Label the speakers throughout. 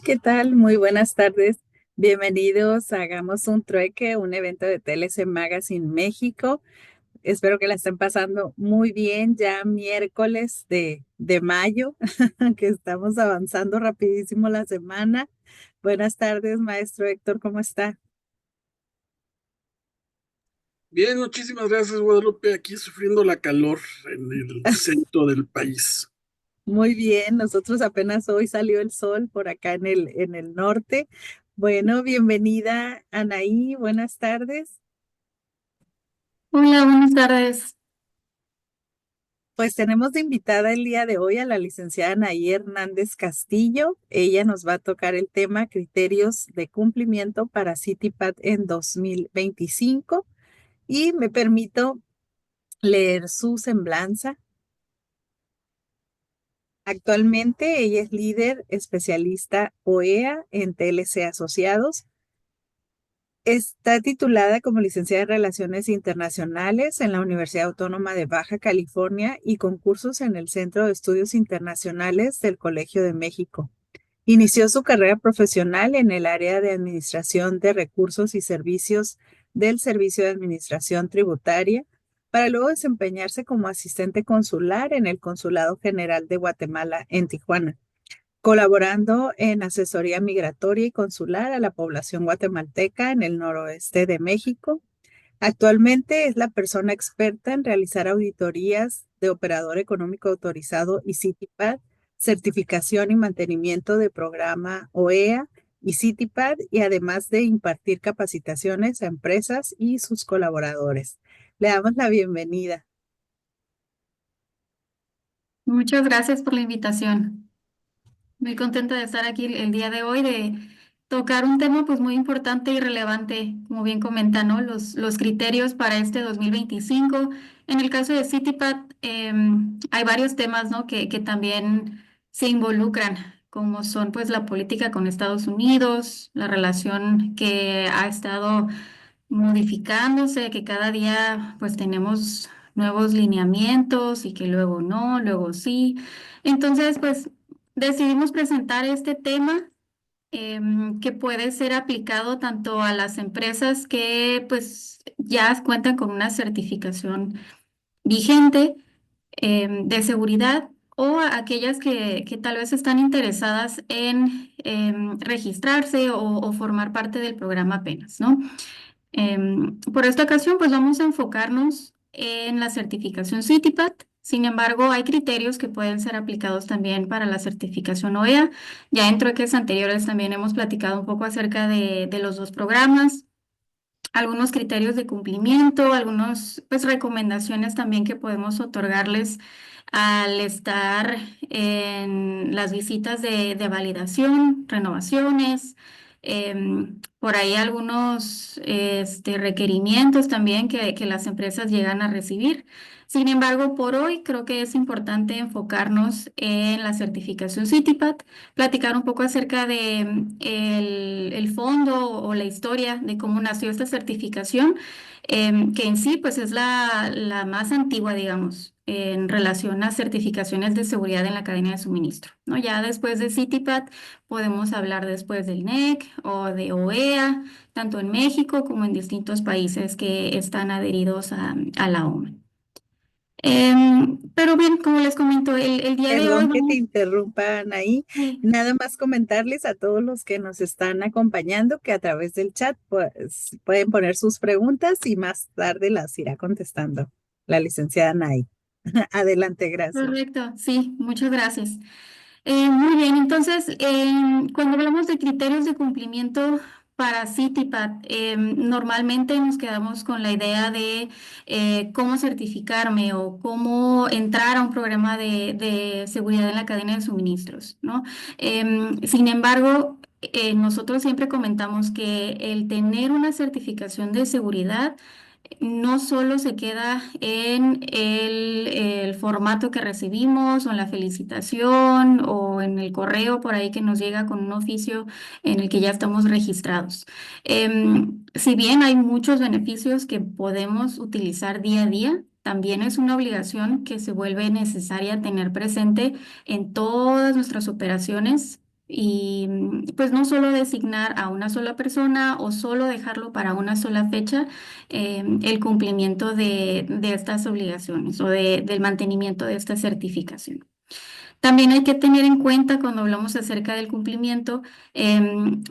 Speaker 1: ¿Qué tal? Muy buenas tardes. Bienvenidos a Hagamos un Trueque, un evento de TLC Magazine México. Espero que la estén pasando muy bien, ya miércoles de mayo, que estamos avanzando rapidísimo la semana. Buenas tardes, maestro Héctor, ¿cómo está?
Speaker 2: Bien, muchísimas gracias, Guadalupe. Aquí sufriendo la calor en el centro del país.
Speaker 1: Muy bien, nosotros apenas hoy salió el sol por acá en el norte. Bueno, bienvenida, Anaí, buenas tardes.
Speaker 3: Hola, buenas tardes.
Speaker 1: Pues tenemos de invitada el día de hoy a la licenciada Anaí Hernández Castillo. Ella nos va a tocar el tema criterios de cumplimiento para CityPad en 2025 y me permito leer su semblanza. Actualmente ella es líder especialista OEA en TLC Asociados. Está titulada como licenciada en Relaciones Internacionales en la Universidad Autónoma de Baja California y con cursos en el Centro de Estudios Internacionales del Colegio de México. Inició su carrera profesional en el área de Administración de Recursos y Servicios del Servicio de Administración Tributaria, para luego desempeñarse como asistente consular en el Consulado General de Guatemala en Tijuana, colaborando en asesoría migratoria y consular a la población guatemalteca en el noroeste de México. Actualmente es la persona experta en realizar auditorías de operador económico autorizado y CityPad, certificación y mantenimiento de programa OEA y CityPad, y además de impartir capacitaciones a empresas y sus colaboradores. Le damos la bienvenida.
Speaker 3: Muchas gracias por la invitación. Muy contenta de estar aquí el día de hoy, de tocar un tema pues muy importante y relevante, como bien comenta, ¿no? Los criterios para este 2025. En el caso de CityPad, hay varios temas, ¿no? que también se involucran, como son pues la política con Estados Unidos, la relación que ha estado modificándose, que cada día pues tenemos nuevos lineamientos y que luego no, luego sí. Entonces, pues decidimos presentar este tema que puede ser aplicado tanto a las empresas que pues ya cuentan con una certificación vigente de seguridad o a aquellas que tal vez están interesadas en registrarse o formar parte del programa apenas, ¿no? Por esta ocasión, pues vamos a enfocarnos en la certificación CityPad. Sin embargo, hay criterios que pueden ser aplicados también para la certificación OEA. Ya en troques anteriores también hemos platicado un poco acerca de los dos programas, algunos criterios de cumplimiento, algunas pues, recomendaciones también que podemos otorgarles al estar en las visitas de validación, renovaciones, por ahí algunos requerimientos también que las empresas llegan a recibir. Sin embargo, por hoy creo que es importante enfocarnos en la certificación CityPad, platicar un poco acerca de el fondo o la historia de cómo nació esta certificación, que en sí pues es la más antigua, digamos, en relación a certificaciones de seguridad en la cadena de suministro, ¿no? Ya después de CityPad podemos hablar después del NEC o de OEA, tanto en México como en distintos países que están adheridos a la OMS. Pero bien, como les comento, el día de hoy
Speaker 1: Perdón que te
Speaker 3: vamos...
Speaker 1: interrumpan ahí.
Speaker 3: Sí.
Speaker 1: Nada más comentarles a todos los que nos están acompañando que a través del chat pues, pueden poner sus preguntas y más tarde las irá contestando la licenciada Nay. Adelante, gracias.
Speaker 3: Correcto, sí, muchas gracias. Muy bien, entonces, cuando hablamos de criterios de cumplimiento para CityPad, normalmente nos quedamos con la idea de cómo certificarme o cómo entrar a un programa de seguridad en la cadena de suministros, ¿no? Sin embargo, nosotros siempre comentamos que el tener una certificación de seguridad no solo se queda en el formato que recibimos o en la felicitación o en el correo por ahí que nos llega con un oficio en el que ya estamos registrados. Si bien hay muchos beneficios que podemos utilizar día a día, también es una obligación que se vuelve necesaria tener presente en todas nuestras operaciones. y pues no solo designar a una sola persona o solo dejarlo para una sola fecha el cumplimiento de estas obligaciones o del mantenimiento de esta certificación. También hay que tener en cuenta cuando hablamos acerca del cumplimiento,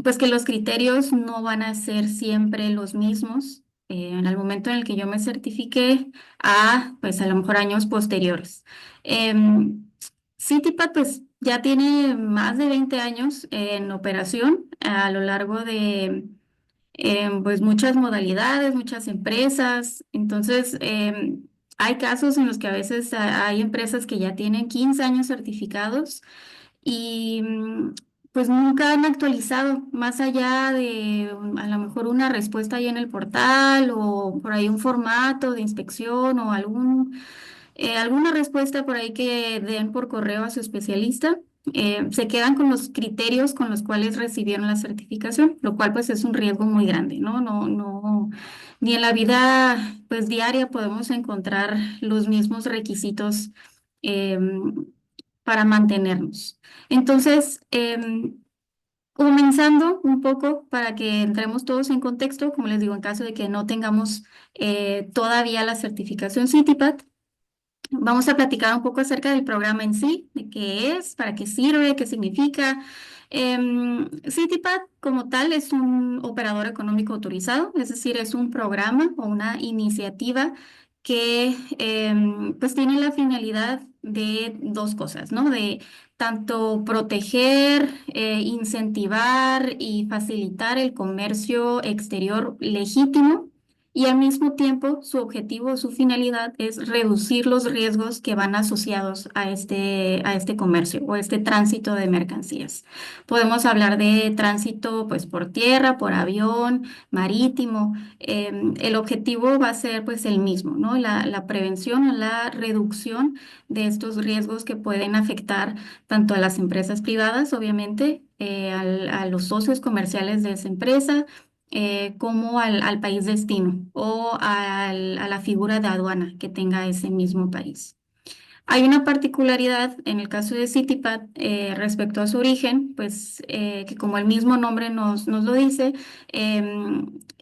Speaker 3: pues que los criterios no van a ser siempre los mismos en el momento en el que yo me certifique a, pues a lo mejor años posteriores. CityPad pues ya tiene más de 20 años en operación a lo largo de pues muchas modalidades, muchas empresas. Entonces, hay casos en los que a veces hay empresas que ya tienen 15 años certificados y pues nunca han actualizado más allá de a lo mejor una respuesta ahí en el portal o por ahí un formato de inspección o alguna respuesta por ahí que den por correo a su especialista. Se quedan con los criterios con los cuales recibieron la certificación, lo cual pues es un riesgo muy grande, ¿no? Ni en la vida pues diaria podemos encontrar los mismos requisitos em, para mantenernos. Entonces, comenzando un poco para que entremos todos en contexto, como les digo, en caso de que no tengamos todavía la certificación CityPad, vamos a platicar un poco acerca del programa en sí, de qué es, para qué sirve, qué significa. CityPad como tal es un operador económico autorizado, es decir, es un programa o una iniciativa que pues tiene la finalidad de dos cosas, ¿no? De tanto proteger, incentivar y facilitar el comercio exterior legítimo y al mismo tiempo su objetivo, su finalidad es reducir los riesgos que van asociados a este comercio o este tránsito de mercancías. Podemos hablar de tránsito pues por tierra, por avión, marítimo. El objetivo va a ser pues el mismo, ¿no? La prevención o la reducción de estos riesgos que pueden afectar tanto a las empresas privadas, obviamente, a los socios comerciales de esa empresa como al país destino o a la figura de aduana que tenga ese mismo país. Hay una particularidad en el caso de CityPad respecto a su origen, pues que como el mismo nombre nos lo dice,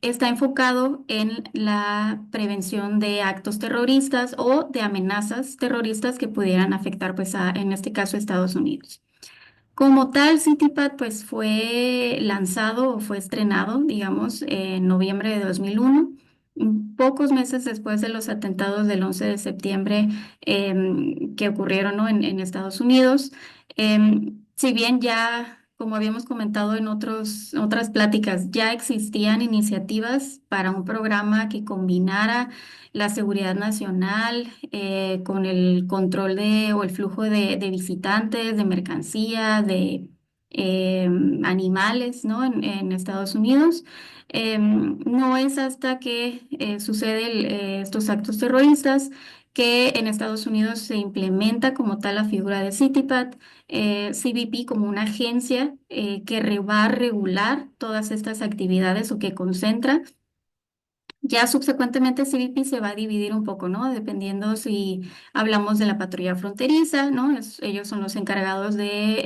Speaker 3: está enfocado en la prevención de actos terroristas o de amenazas terroristas que pudieran afectar, pues, en este caso, Estados Unidos. Como tal, CityPad pues fue lanzado o fue estrenado, digamos, en noviembre de 2001, pocos meses después de los atentados del 11 de septiembre que ocurrieron, ¿no? en Estados Unidos. Si bien ya, como habíamos comentado en otras pláticas, ya existían iniciativas para un programa que combinara la seguridad nacional con el control o el flujo de visitantes, de mercancía, de animales, ¿no? En Estados Unidos. No es hasta que suceden estos actos terroristas que en Estados Unidos se implementa como tal la figura de CityPad, CBP como una agencia que va a regular todas estas actividades o que concentra. Ya subsecuentemente CBP se va a dividir un poco, ¿no? Dependiendo si hablamos de la patrulla fronteriza, ¿no? Ellos son los encargados de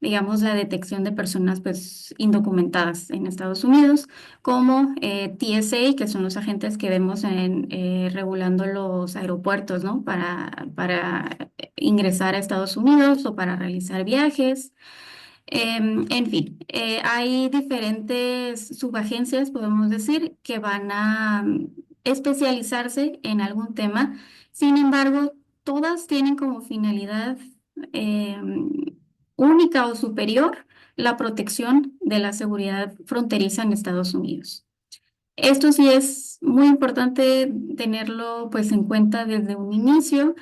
Speaker 3: digamos, la detección de personas, pues, indocumentadas en Estados Unidos, como TSA, que son los agentes que vemos regulando los aeropuertos, ¿no? Para ingresar a Estados Unidos o para realizar viajes. En fin, hay diferentes subagencias, podemos decir, que van a especializarse en algún tema. Sin embargo, todas tienen como finalidad em, única o superior la protección de la seguridad fronteriza en Estados Unidos. Esto sí es muy importante tenerlo pues en cuenta desde un inicio,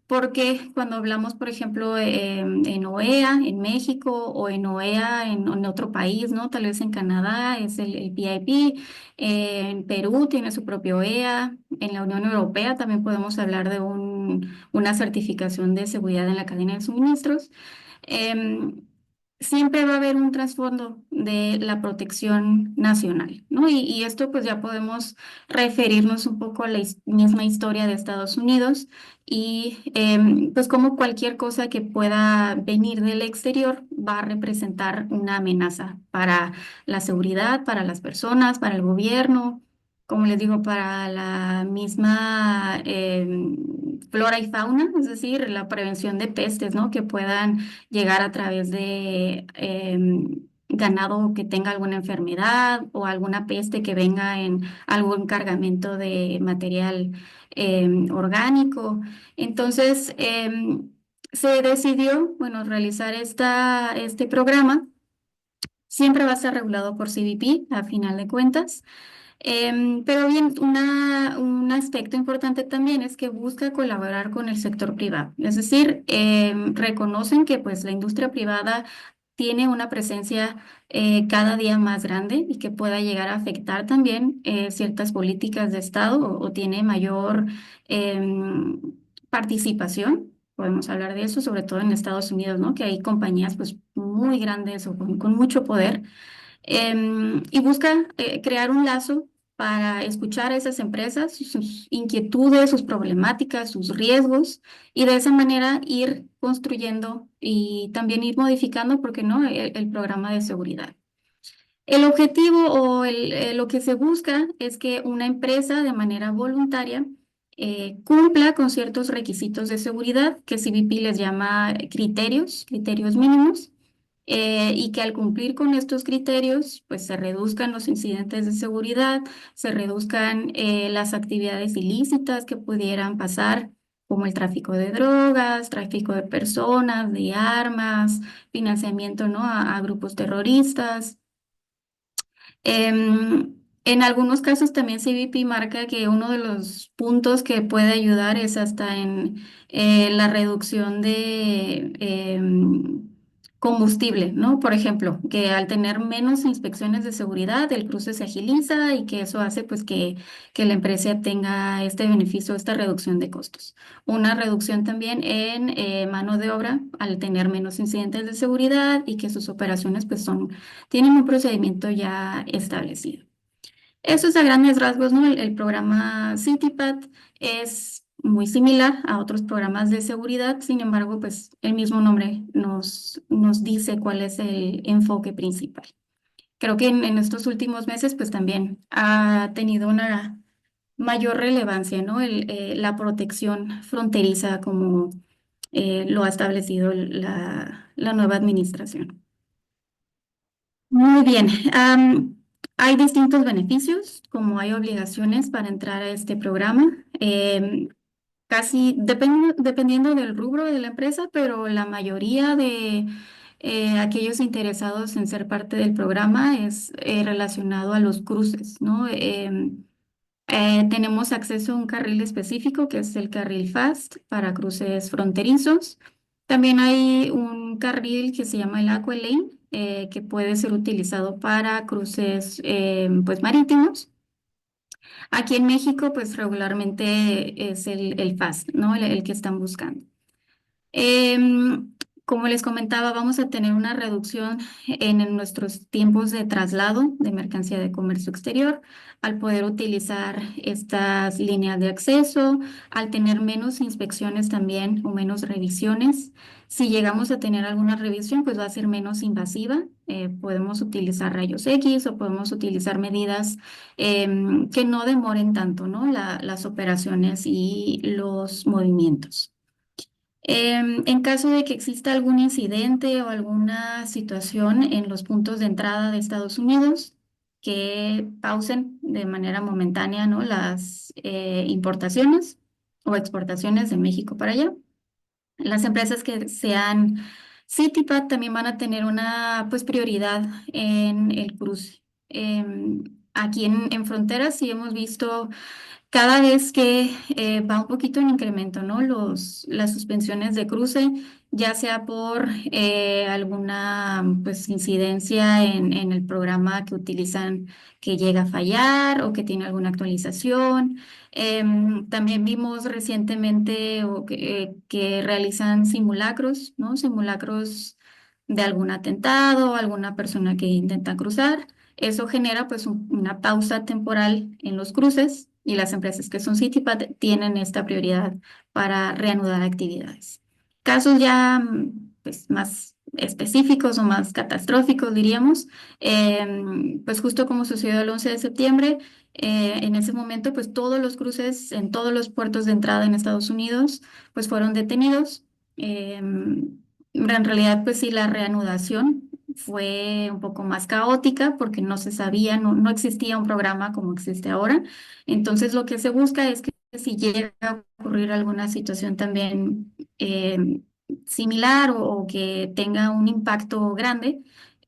Speaker 3: porque cuando hablamos, por ejemplo, en OEA, en México, o en OEA en otro país, ¿no? Tal vez en Canadá es el PIP, en Perú tiene su propio OEA, en la Unión Europea también podemos hablar de una certificación de seguridad en la cadena de suministros. Em, siempre va a haber un trasfondo de la protección nacional, ¿no? Y esto pues ya podemos referirnos un poco a la misma historia de Estados Unidos y pues como cualquier cosa que pueda venir del exterior va a representar una amenaza para la seguridad, para las personas, para el gobierno, como les digo, para la misma flora y fauna, es decir, la prevención de pestes, ¿no? Que puedan llegar a través de ganado que tenga alguna enfermedad o alguna peste que venga en algún cargamento de material orgánico. Entonces, se decidió, bueno, realizar este programa. Siempre va a ser regulado por CBP, a final de cuentas. Pero bien, un aspecto importante también es que busca colaborar con el sector privado. Es decir, reconocen que pues la industria privada tiene una presencia cada día más grande y que pueda llegar a afectar también ciertas políticas de Estado o tiene mayor participación. Podemos hablar de eso, sobre todo en Estados Unidos, ¿no? Que hay compañías pues muy grandes o con mucho poder y busca crear un lazo para escuchar a esas empresas, sus inquietudes, sus problemáticas, sus riesgos, y de esa manera ir construyendo y también ir modificando, ¿por qué no?, el programa de seguridad. El objetivo o lo que se busca es que una empresa de manera voluntaria cumpla con ciertos requisitos de seguridad que CBP les llama criterios mínimos, y que al cumplir con estos criterios, pues se reduzcan los incidentes de seguridad, se reduzcan las actividades ilícitas que pudieran pasar, como el tráfico de drogas, tráfico de personas, de armas, financiamiento, ¿no?, a grupos terroristas. En algunos casos también CBP marca que uno de los puntos que puede ayudar es hasta en la reducción de combustible, ¿no? Por ejemplo, que al tener menos inspecciones de seguridad, el cruce se agiliza y que eso hace pues que la empresa tenga este beneficio, esta reducción de costos. Una reducción también en mano de obra al tener menos incidentes de seguridad y que sus operaciones pues tienen un procedimiento ya establecido. Eso es a grandes rasgos, ¿no? El programa CityPath es muy similar a otros programas de seguridad, sin embargo, pues el mismo nombre nos dice cuál es el enfoque principal. Creo que en estos últimos meses, pues también ha tenido una mayor relevancia, ¿no? La protección fronteriza como lo ha establecido la nueva administración. Muy bien. Hay distintos beneficios, como hay obligaciones para entrar a este programa. Casi dependiendo del rubro de la empresa, pero la mayoría de aquellos interesados en ser parte del programa es relacionado a los cruces, ¿no? Tenemos acceso a un carril específico que es el carril FAST para cruces fronterizos. También hay un carril que se llama el Aqua Lane, que puede ser utilizado para cruces pues marítimos. Aquí en México pues regularmente es el FAST, ¿no? El que están buscando. Em, Como les comentaba, vamos a tener una reducción en nuestros tiempos de traslado de mercancía de comercio exterior al poder utilizar estas líneas de acceso, al tener menos inspecciones también o menos revisiones. Si llegamos a tener alguna revisión, pues va a ser menos invasiva. Podemos utilizar rayos X o podemos utilizar medidas que no demoren tanto, ¿no? Las operaciones y los movimientos. En caso de que exista algún incidente o alguna situación en los puntos de entrada de Estados Unidos que pausen de manera momentánea, ¿no?, las importaciones o exportaciones de México para allá, las empresas que sean CityPath también van a tener una pues prioridad en el cruce. Aquí en fronteras sí hemos visto cada vez que va un poquito en incremento, ¿no? Las suspensiones de cruce, ya sea por alguna pues incidencia en el programa que utilizan que llega a fallar o que tiene alguna actualización. También vimos recientemente que realizan simulacros, ¿no? Simulacros de algún atentado, alguna persona que intenta cruzar. Eso genera pues una pausa temporal en los cruces y las empresas que son CityPath tienen esta prioridad para reanudar actividades. Casos ya pues, más específicos o más catastróficos, diríamos, pues justo como sucedió el 11 de septiembre, en ese momento pues todos los cruces en todos los puertos de entrada en Estados Unidos pues fueron detenidos. En realidad pues sí, la reanudación fue un poco más caótica porque no se sabía, no existía un programa como existe ahora. Entonces lo que se busca es que si llega a ocurrir alguna situación también similar o que tenga un impacto grande,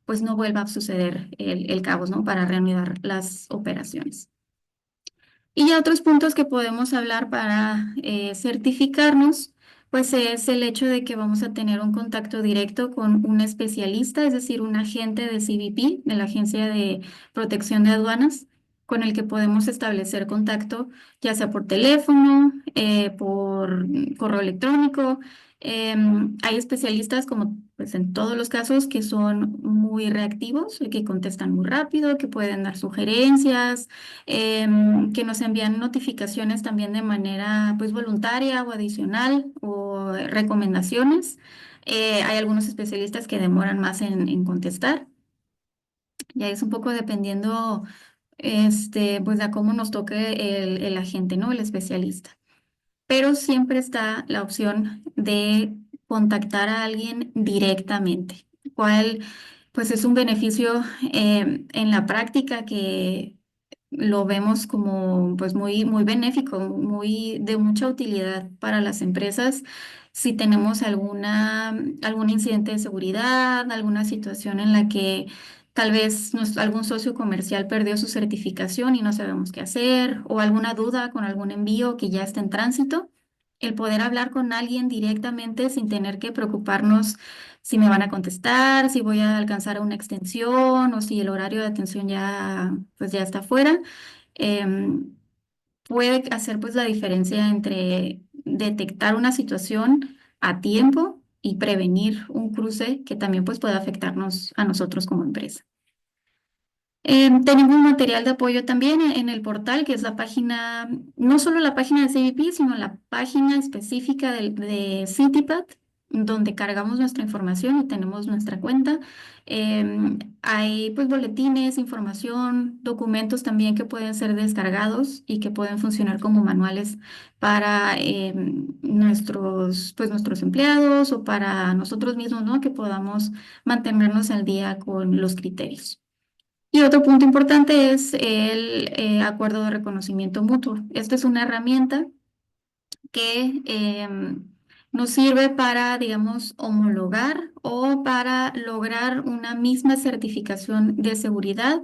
Speaker 3: pues no vuelva a suceder el caos, ¿no? Para reanudar las operaciones. Y ya otros puntos que podemos hablar para certificarnos, pues es el hecho de que vamos a tener un contacto directo con un especialista, es decir, un agente de CBP, de la Agencia de Protección de Aduanas, con el que podemos establecer contacto, ya sea por teléfono, por correo electrónico. Hay especialistas, como pues en todos los casos, que son muy reactivos, que contestan muy rápido, que pueden dar sugerencias, que nos envían notificaciones también de manera pues voluntaria o adicional o recomendaciones. Hay algunos especialistas que demoran más en contestar. Ya es un poco dependiendo pues de cómo nos toque el agente, ¿no? El especialista. Pero siempre está la opción de contactar a alguien directamente, cual pues es un beneficio en la práctica que lo vemos como pues muy benéfico, muy de mucha utilidad para las empresas. Si tenemos algún incidente de seguridad, alguna situación en la que tal vez algún socio comercial perdió su certificación y no sabemos qué hacer, o alguna duda con algún envío que ya está en tránsito, el poder hablar con alguien directamente sin tener que preocuparnos si me van a contestar, si voy a alcanzar a una extensión o si el horario de atención pues ya está fuera, em, puede hacer pues la diferencia entre detectar una situación a tiempo y prevenir un cruce que también pues puede afectarnos a nosotros como empresa. Tenemos material de apoyo también en el portal, que es la página, no solo la página de CBP, sino la página específica de CityPath, donde cargamos nuestra información y tenemos nuestra cuenta. Hay pues boletines, información, documentos también que pueden ser descargados y que pueden funcionar como manuales para nuestros empleados o para nosotros mismos, ¿no? Que podamos mantenernos al día con los criterios. Y otro punto importante es el acuerdo de reconocimiento mutuo. Esta es una herramienta que nos sirve para, digamos, homologar o para lograr una misma certificación de seguridad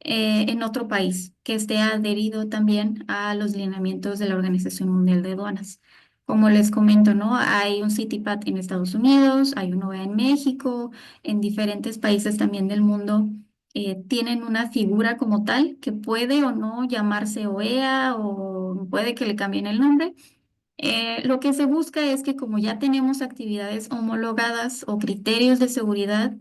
Speaker 3: en otro país que esté adherido también a los lineamientos de la Organización Mundial de Aduanas. Como les comento, ¿no? Hay un CityPath en Estados Unidos, hay uno en México, en diferentes países también del mundo. Tienen una figura como tal que puede o no llamarse OEA o puede que le cambien el nombre. Lo que se busca es que como ya tenemos actividades homologadas o criterios de seguridad,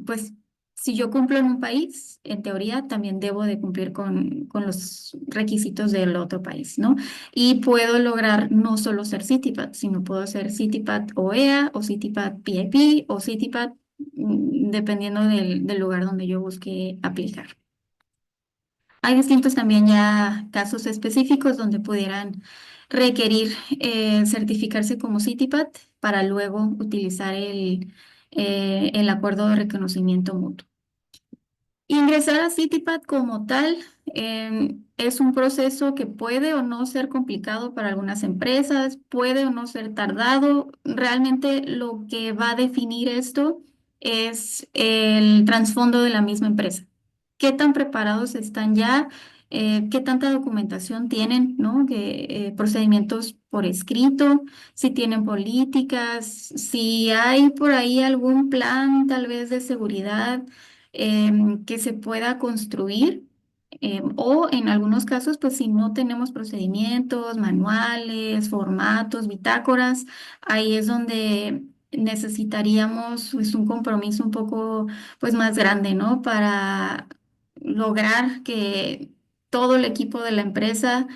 Speaker 3: pues si yo cumplo en un país, en teoría también debo de cumplir con los requisitos del otro país, ¿no? Y puedo lograr no solo ser CityPath, sino puedo ser CityPath OEA o CityPath PIP o CityPath, dependiendo del lugar donde yo busque aplicar. Hay distintos también ya casos específicos donde pudieran requerir certificarse como CityPath para luego utilizar el acuerdo de reconocimiento mutuo. Ingresar a CityPath como tal es un proceso que puede o no ser complicado para algunas empresas, puede o no ser tardado. Realmente lo que va a definir esto es el trasfondo de la misma empresa. ¿Qué tan preparados están ya? ¿Qué tanta documentación tienen, ¿no? Procedimientos por escrito, si tienen políticas, si hay por ahí algún plan tal vez de seguridad que se pueda construir, o en algunos casos, pues si no tenemos procedimientos, manuales, formatos, bitácoras, ahí es donde necesitaríamos pues, un compromiso un poco pues, más grande, ¿no? Para lograr que todo el equipo de la empresa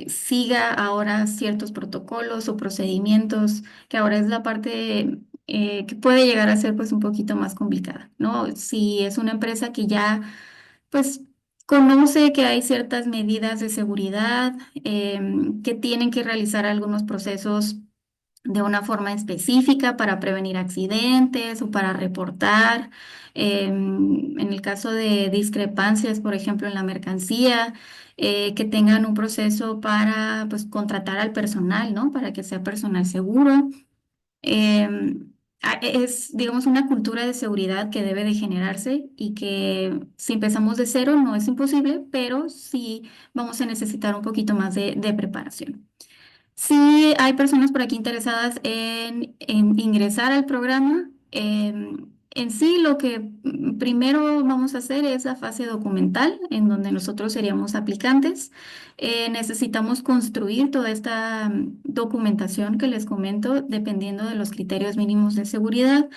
Speaker 3: siga ahora ciertos protocolos o procedimientos, que ahora es la parte que puede llegar a ser pues un poquito más complicada, ¿no? Si es una empresa que ya pues conoce que hay ciertas medidas de seguridad, que tienen que realizar algunos procesos de una forma específica para prevenir accidentes o para reportar. En el caso de discrepancias, por ejemplo, en la mercancía, que tengan un proceso para pues, contratar al personal, ¿no? Para que sea personal seguro. Es, digamos, una cultura de seguridad que debe de generarse y que si empezamos de cero no es imposible, pero sí vamos a necesitar un poquito más de preparación. Sí, hay personas por aquí interesadas en ingresar al programa. En sí, lo que primero vamos a hacer es la fase documental, en donde nosotros seríamos aplicantes. Necesitamos construir toda esta documentación que les comento, dependiendo de los criterios mínimos de seguridad.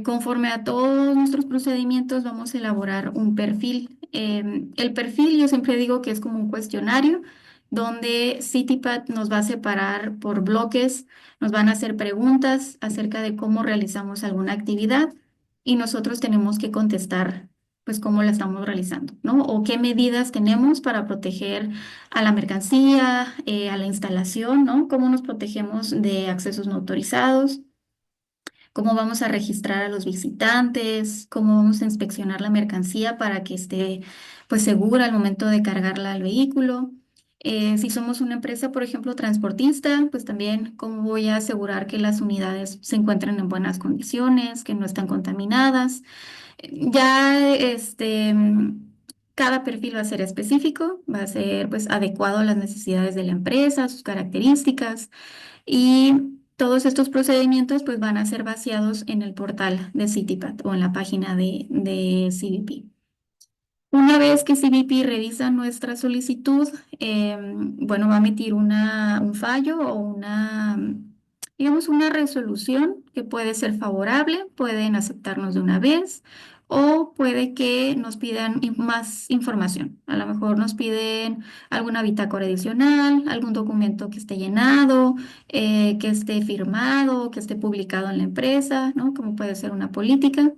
Speaker 3: Conforme a todos nuestros procedimientos, vamos a elaborar un perfil. El perfil, yo siempre digo que es como un cuestionario donde CityPath nos va a separar por bloques, nos van a hacer preguntas acerca de cómo realizamos alguna actividad y nosotros tenemos que contestar, pues, cómo la estamos realizando, ¿no? O qué medidas tenemos para proteger a la mercancía, a la instalación, ¿no? Cómo nos protegemos de accesos no autorizados, cómo vamos a registrar a los visitantes, cómo vamos a inspeccionar la mercancía para que esté pues segura al momento de cargarla al vehículo. Si somos una empresa, por ejemplo, transportista, pues también cómo voy a asegurar que las unidades se encuentren en buenas condiciones, que no están contaminadas. Ya cada perfil va a ser específico, va a ser pues adecuado a las necesidades de la empresa, sus características. Y todos estos procedimientos pues van a ser vaciados en el portal de CityPath o en la página de CBP. Una vez que CBP revisa nuestra solicitud, bueno, va a emitir un fallo o digamos, una resolución que puede ser favorable, pueden aceptarnos de una vez o puede que nos pidan más información. A lo mejor nos piden alguna bitácora adicional, algún documento que esté llenado, que esté firmado, que esté publicado en la empresa, ¿no? Como puede ser una política.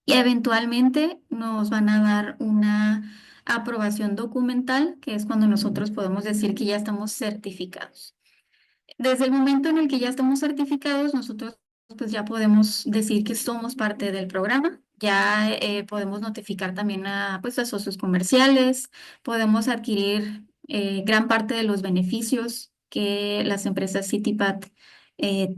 Speaker 3: Y eventualmente nos van a dar una aprobación documental, que es cuando nosotros podemos decir que ya estamos certificados. Desde el momento en el que ya estamos certificados, nosotros pues ya podemos decir que somos parte del programa. Ya podemos notificar también pues, a socios comerciales, podemos adquirir gran parte de los beneficios que las empresas CityPath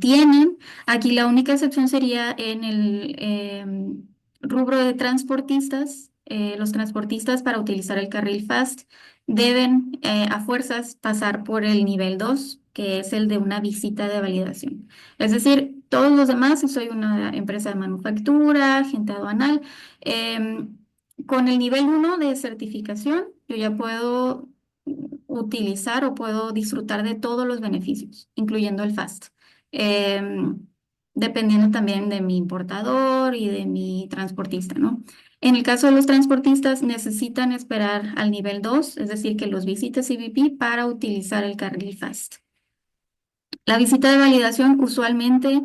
Speaker 3: tienen. Aquí la única excepción sería en el rubro de transportistas. Los transportistas para utilizar el carril FAST deben a fuerzas pasar por el nivel 2, que es el de una visita de validación. Es decir, todos los demás, si soy una empresa de manufactura, agente aduanal, em, con el nivel 1 de certificación, yo ya puedo utilizar o puedo disfrutar de todos los beneficios, incluyendo el FAST. Em, Dependiendo también de mi importador y de mi transportista, ¿no? En el caso de los transportistas, necesitan esperar al nivel 2, es decir, que los visite CBP para utilizar el carril FAST. La visita de validación usualmente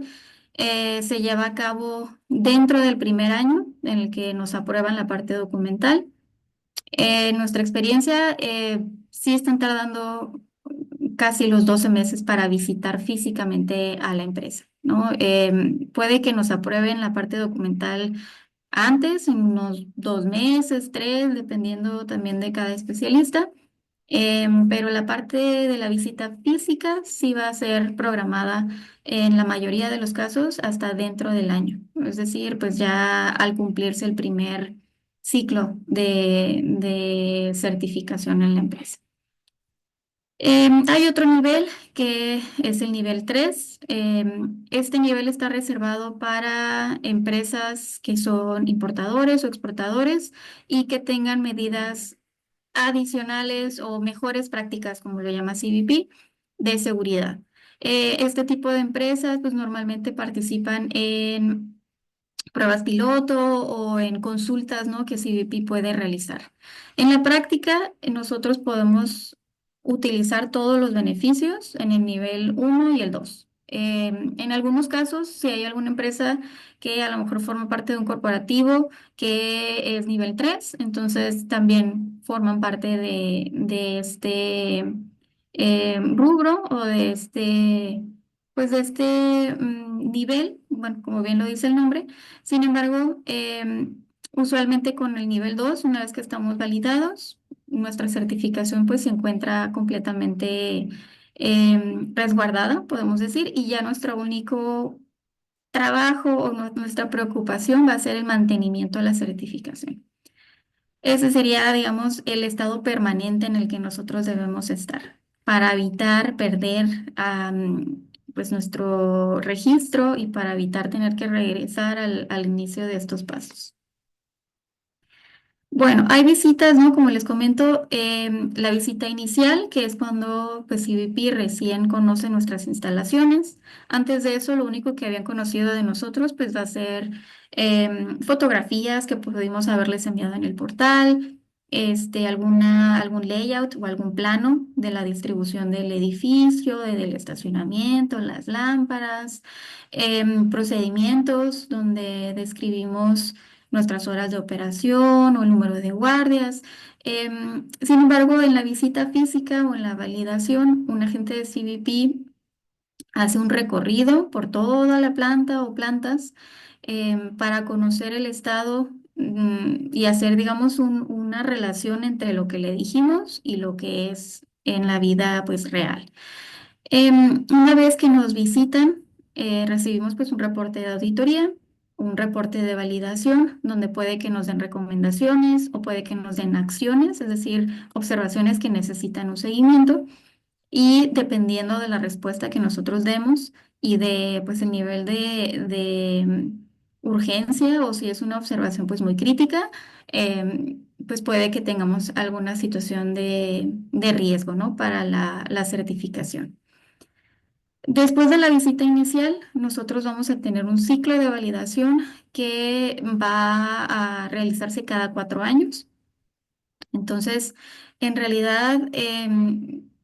Speaker 3: se lleva a cabo dentro del primer año en el que nos aprueban la parte documental. En nuestra experiencia, sí están tardando casi los 12 meses para visitar físicamente a la empresa, ¿no? Puede que nos aprueben la parte documental antes, en unos 2 meses, tres, dependiendo también de cada especialista. Pero la parte de la visita física sí va a ser programada en la mayoría de los casos hasta dentro del año. Es decir, pues ya al cumplirse el primer ciclo de certificación en la empresa. Hay otro nivel que es el nivel 3. Este nivel está reservado para empresas que son importadores o exportadores y que tengan medidas adicionales o mejores prácticas, como lo llama CBP, de seguridad. Este tipo de empresas pues normalmente participan en pruebas piloto o en consultas, ¿no?, que CBP puede realizar. En la práctica, nosotros podemos utilizar todos los beneficios en el nivel uno y el 2. En algunos casos, si hay alguna empresa que a lo mejor forma parte de un corporativo que es nivel 3, entonces también forman parte de este rubro o de pues de este nivel, bueno, como bien lo dice el nombre. Sin embargo, usualmente con el nivel 2, una vez que estamos validados, nuestra certificación pues se encuentra completamente resguardada, podemos decir, y ya nuestro único trabajo o nuestra preocupación va a ser el mantenimiento de la certificación. Ese sería, digamos, el estado permanente en el que nosotros debemos estar para evitar perder pues nuestro registro y para evitar tener que regresar al inicio de estos pasos. Bueno, hay visitas, ¿no? Como les comento, la visita inicial, que es cuando pues CBP recién conoce nuestras instalaciones. Antes de eso, lo único que habían conocido de nosotros pues va a ser fotografías que pudimos haberles enviado en el portal, algún layout o algún plano de la distribución del edificio, del estacionamiento, las lámparas, procedimientos donde describimos nuestras horas de operación o el número de guardias. Sin embargo, en la visita física o en la validación, un agente de CBP hace un recorrido por toda la planta o plantas para conocer el estado y hacer, digamos, una relación entre lo que le dijimos y lo que es en la vida, pues, real. Una vez que nos visitan, recibimos pues un reporte de auditoría, un reporte de validación, donde puede que nos den recomendaciones o puede que nos den acciones, es decir, observaciones que necesitan un seguimiento. Y dependiendo de la respuesta que nosotros demos y de pues el nivel de urgencia o si es una observación pues muy crítica, pues puede que tengamos alguna situación de riesgo, ¿no?, para la certificación. Después de la visita inicial, nosotros vamos a tener un ciclo de validación que va a realizarse cada 4 años. Entonces, en realidad,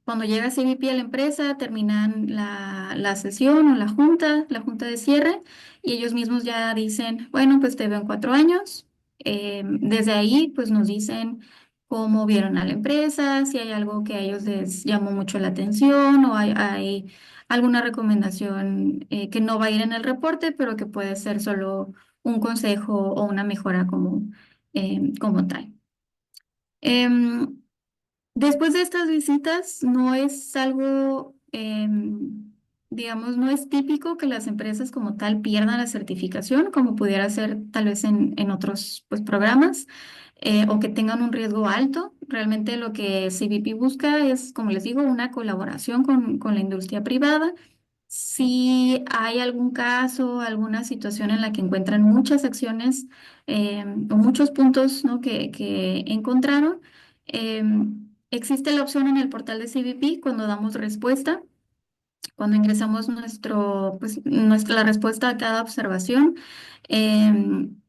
Speaker 3: cuando llega CBP a la empresa, terminan la sesión o la junta de cierre, y ellos mismos ya dicen, bueno, pues te veo en 4 años. Desde ahí, pues nos dicen cómo vieron a la empresa, si hay algo que a ellos les llamó mucho la atención o hay alguna recomendación que no va a ir en el reporte, pero que puede ser solo un consejo o una mejora como tal. Em, Después de estas visitas, no es algo, digamos, no es típico que las empresas como tal pierdan la certificación, como pudiera ser tal vez en otros pues, programas, o que tengan un riesgo alto. Realmente lo que CBP busca es, como les digo, una colaboración con la industria privada. Si hay algún caso, alguna situación en la que encuentran muchas acciones o muchos puntos, ¿no?, que encontraron, existe la opción en el portal de CBP cuando damos respuesta, cuando ingresamos la respuesta a cada observación,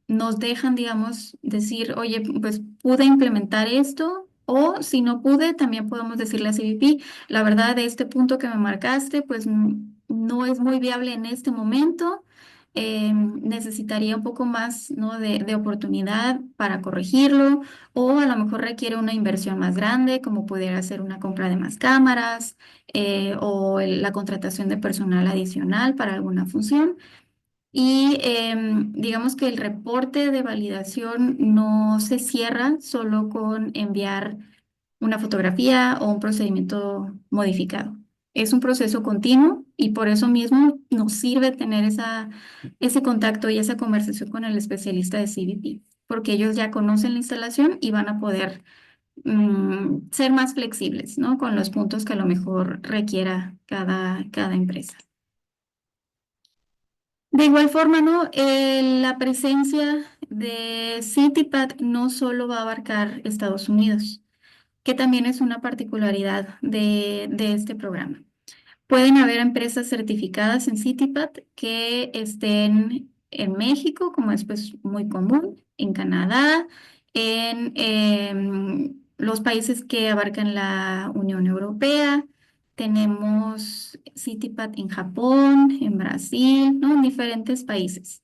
Speaker 3: nos dejan, digamos, decir, oye, pues pude implementar esto, o si no pude, también podemos decirle a CBP, la verdad, de este punto que me marcaste, pues no es muy viable en este momento. Necesitaría un poco más, ¿no?, de oportunidad para corregirlo, o a lo mejor requiere una inversión más grande, como pudiera ser una compra de más cámaras o la contratación de personal adicional para alguna función. Y digamos que el reporte de validación no se cierra solo con enviar una fotografía o un procedimiento modificado. Es un proceso continuo y por eso mismo nos sirve tener ese contacto y esa conversación con el especialista de CBP, porque ellos ya conocen la instalación y van a poder ser más flexibles, ¿no?, con los puntos que a lo mejor requiera cada empresa. De igual forma, ¿no? La presencia de CityPad no solo va a abarcar Estados Unidos, que también es una particularidad de este programa. Pueden haber empresas certificadas en CITIPAT que estén en México, como es pues muy común, en Canadá, en los países que abarcan la Unión Europea. Tenemos CITIPAT en Japón, en Brasil, ¿no? En diferentes países.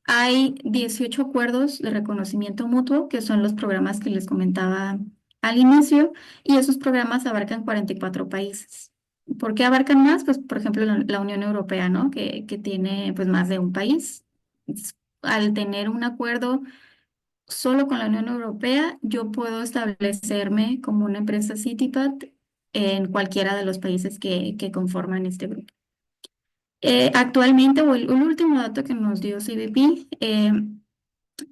Speaker 3: Hay 18 acuerdos de reconocimiento mutuo, que son los programas que les comentaba al inicio, y esos programas abarcan 44 países. ¿Por qué abarcan más? Pues, por ejemplo, la Unión Europea, ¿no? Que tiene pues más de un país. Al tener un acuerdo solo con la Unión Europea, yo puedo establecerme como una empresa CITIPAT en cualquiera de los países que conforman este grupo. Actualmente, o el último dato que nos dio CBP,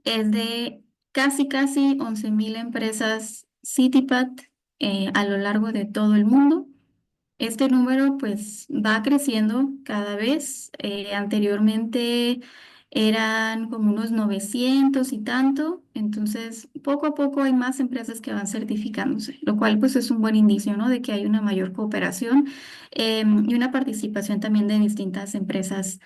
Speaker 3: es de casi 11.000 empresas CITIPAT a lo largo de todo el mundo. Este número pues va creciendo cada vez. Anteriormente eran como unos 900 y tanto, entonces poco a poco hay más empresas que van certificándose, lo cual pues es un buen indicio, ¿no? De que hay una mayor cooperación y una participación también de distintas empresas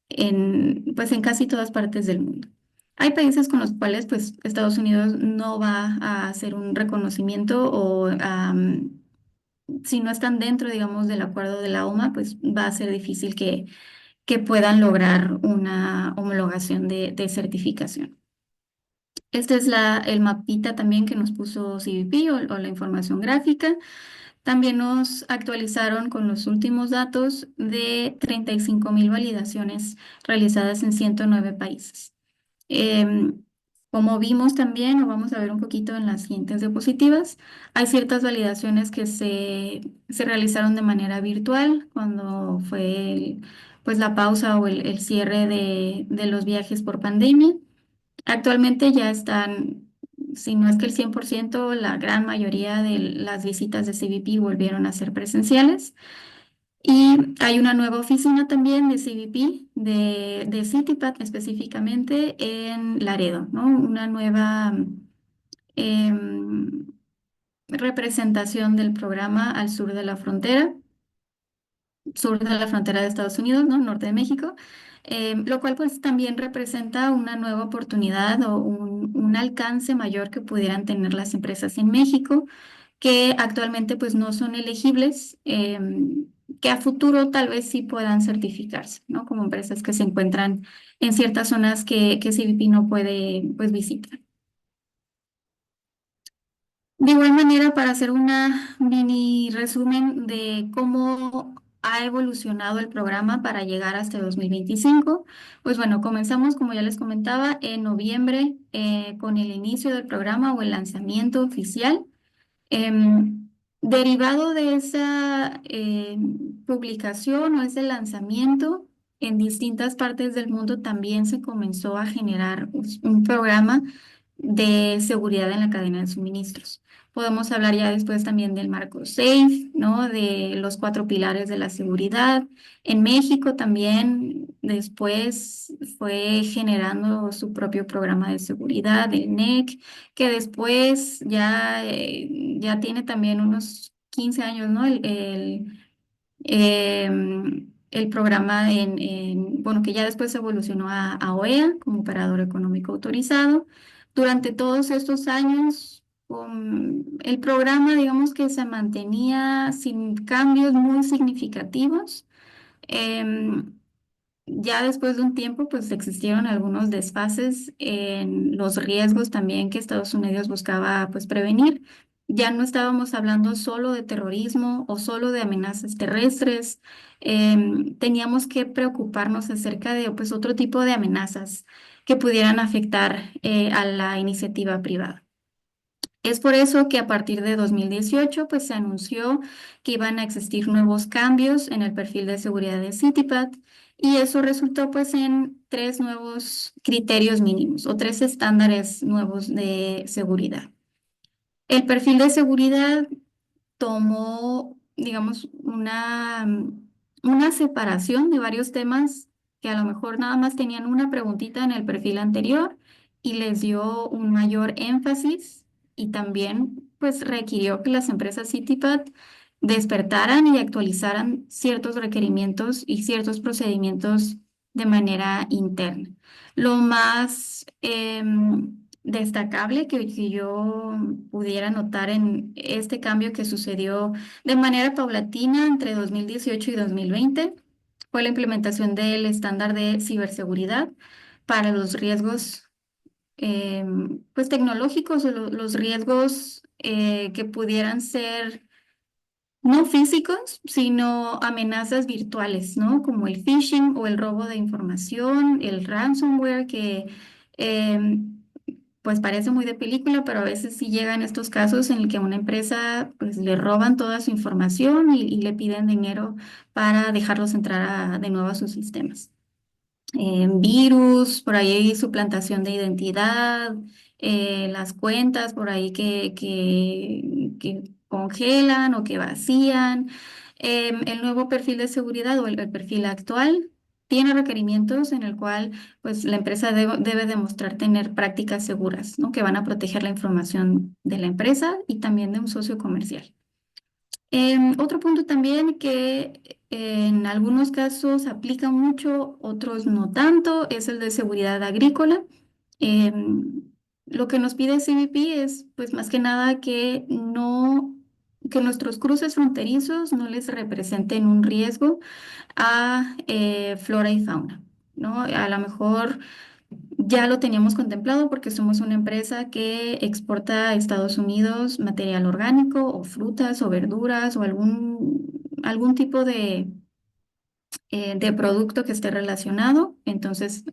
Speaker 3: pues en casi todas partes del mundo. Hay países con los cuales pues Estados Unidos no va a hacer un reconocimiento o si no están dentro, digamos, del acuerdo de la OMA, pues va a ser difícil que puedan lograr una homologación de certificación. Este es el mapita también que nos puso CBP o la información gráfica. También nos actualizaron con los últimos datos de 35.000 validaciones realizadas en 109 países. Em, Como vimos también, o vamos a ver un poquito en las siguientes diapositivas, hay ciertas validaciones que se realizaron de manera virtual cuando fue pues la pausa o el cierre de los viajes por pandemia. Actualmente ya están, si no es que el 100%, la gran mayoría de las visitas de CBP volvieron a ser presenciales. Y hay una nueva oficina también de CBP, de CITIPAT específicamente en Laredo, ¿no? Una nueva em, representación del programa al sur de la frontera de Estados Unidos, ¿no? Norte de México, lo cual pues también representa una nueva oportunidad o un alcance mayor que pudieran tener las empresas en México, que actualmente pues no son elegibles, que a futuro tal vez sí puedan certificarse, ¿no? Como empresas que se encuentran en ciertas zonas que CBP no puede pues visitar. De igual manera, para hacer una mini resumen de cómo ha evolucionado el programa para llegar hasta 2025, pues bueno, comenzamos, como ya les comentaba, en noviembre con el inicio del programa o el lanzamiento oficial. Derivado de esa publicación o ese lanzamiento, en distintas partes del mundo también se comenzó a generar un programa de seguridad en la cadena de suministros. Podemos hablar ya después también del marco SAFE, ¿no? De los 4 pilares de la seguridad. En México también después fue generando su propio programa de seguridad, el NEC, que después ya tiene también unos 15 años, ¿no? El programa bueno, que ya después evolucionó a OEA como operador económico autorizado. Durante todos estos años, el programa, digamos que se mantenía sin cambios muy significativos. Em, ya después de un tiempo, pues existieron algunos desfases en los riesgos también que Estados Unidos buscaba pues prevenir. Ya no estábamos hablando solo de terrorismo o solo de amenazas terrestres. Teníamos que preocuparnos acerca de pues otro tipo de amenazas que pudieran afectar a la iniciativa privada. Es por eso que a partir de 2018 pues se anunció que iban a existir nuevos cambios en el perfil de seguridad de CITIPAT y eso resultó pues en 3 nuevos criterios mínimos o 3 estándares nuevos de seguridad. El perfil de seguridad tomó, digamos, una separación de varios temas que a lo mejor nada más tenían una preguntita en el perfil anterior y les dio un mayor énfasis y también pues requirió que las empresas CITIPAT despertaran y actualizaran ciertos requerimientos y ciertos procedimientos de manera interna. Lo más destacable que yo pudiera notar en este cambio que sucedió de manera paulatina entre 2018 y 2020 fue la implementación del estándar de ciberseguridad para los riesgos pues tecnológicos o los riesgos que pudieran ser no físicos, sino amenazas virtuales, ¿no? Como el phishing o el robo de información, el ransomware, que em, pues parece muy de película, pero a veces sí llegan estos casos en el que a una empresa pues le roban toda su información y le piden dinero para dejarlos entrar de nuevo a sus sistemas. Virus, por ahí suplantación de identidad, las cuentas por ahí que congelan o que vacían. El nuevo perfil de seguridad o el perfil actual tiene requerimientos en el cual pues, la empresa debe demostrar tener prácticas seguras, ¿no? Que van a proteger la información de la empresa y también de un socio comercial. Otro punto también que en algunos casos aplica mucho, otros no tanto, es el de seguridad agrícola. Em, lo que nos pide CBP es, pues más que nada, que nuestros cruces fronterizos no les representen un riesgo a flora y fauna, ¿no? A lo mejor ya lo teníamos contemplado porque somos una empresa que exporta a Estados Unidos material orgánico o frutas o verduras o algún tipo de producto que esté relacionado. Entonces,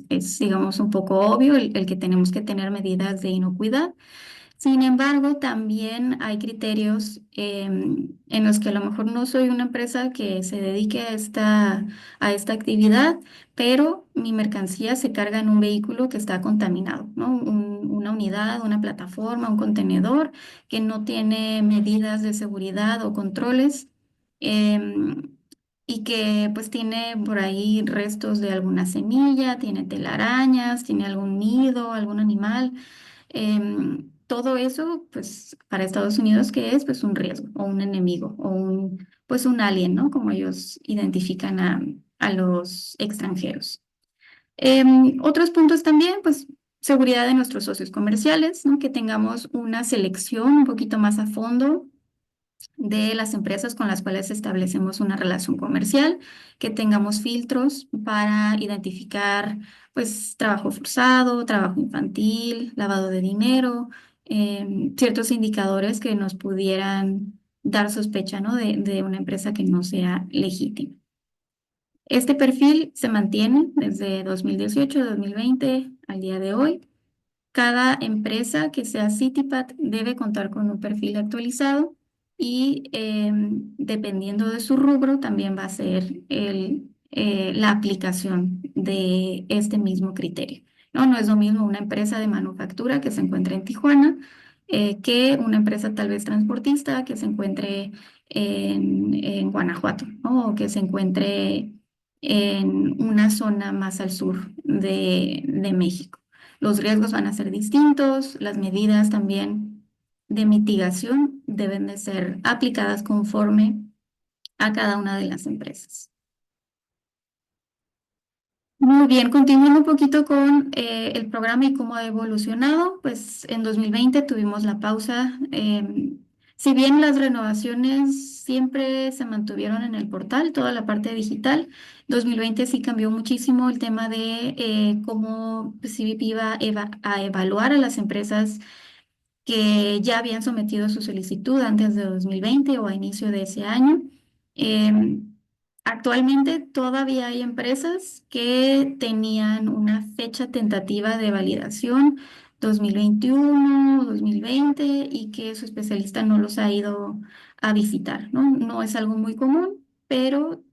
Speaker 3: es, digamos, un poco obvio el que tenemos que tener medidas de inocuidad. Sin embargo, también hay criterios en los que a lo mejor no soy una empresa que se dedique a esta actividad, pero mi mercancía se carga en un vehículo que está contaminado, ¿no? Una unidad, una plataforma, un contenedor que no tiene medidas de seguridad o controles. em, Y que pues tiene por ahí restos de alguna semilla, tiene telarañas, tiene algún nido, algún animal. Todo eso, pues, para Estados Unidos, ¿qué es? Pues un riesgo o un enemigo o pues un alien, ¿no? Como ellos identifican a los extranjeros. Otros puntos también, pues, seguridad de nuestros socios comerciales, ¿no? Que tengamos una selección un poquito más a fondo de las empresas con las cuales establecemos una relación comercial, que tengamos filtros para identificar, pues, trabajo forzado, trabajo infantil, lavado de dinero, ciertos indicadores que nos pudieran dar sospecha, ¿no? de una empresa que no sea legítima. Este perfil se mantiene desde 2018, 2020 al día de hoy. Cada empresa que sea CityPath debe contar con un perfil actualizado y dependiendo de su rubro también va a ser la aplicación de este mismo criterio. ¿No? No es lo mismo una empresa de manufactura que se encuentre en Tijuana que una empresa tal vez transportista que se encuentre en Guanajuato, ¿no? O que se encuentre en una zona más al sur de México. Los riesgos van a ser distintos, las medidas también de mitigación deben de ser aplicadas conforme a cada una de las empresas. Muy bien, continuando un poquito con el programa y cómo ha evolucionado, pues en 2020 tuvimos la pausa. Si bien las renovaciones siempre se mantuvieron en el portal, toda la parte digital, 2020 sí cambió muchísimo el tema de cómo pues, CBP iba a evaluar a las empresas que ya habían sometido su solicitud antes de 2020 o a inicio de ese año. Em, Actualmente todavía hay empresas que tenían una fecha tentativa de validación 2021, 2020 y que su especialista no los ha ido a visitar, ¿no? No es algo muy común, pero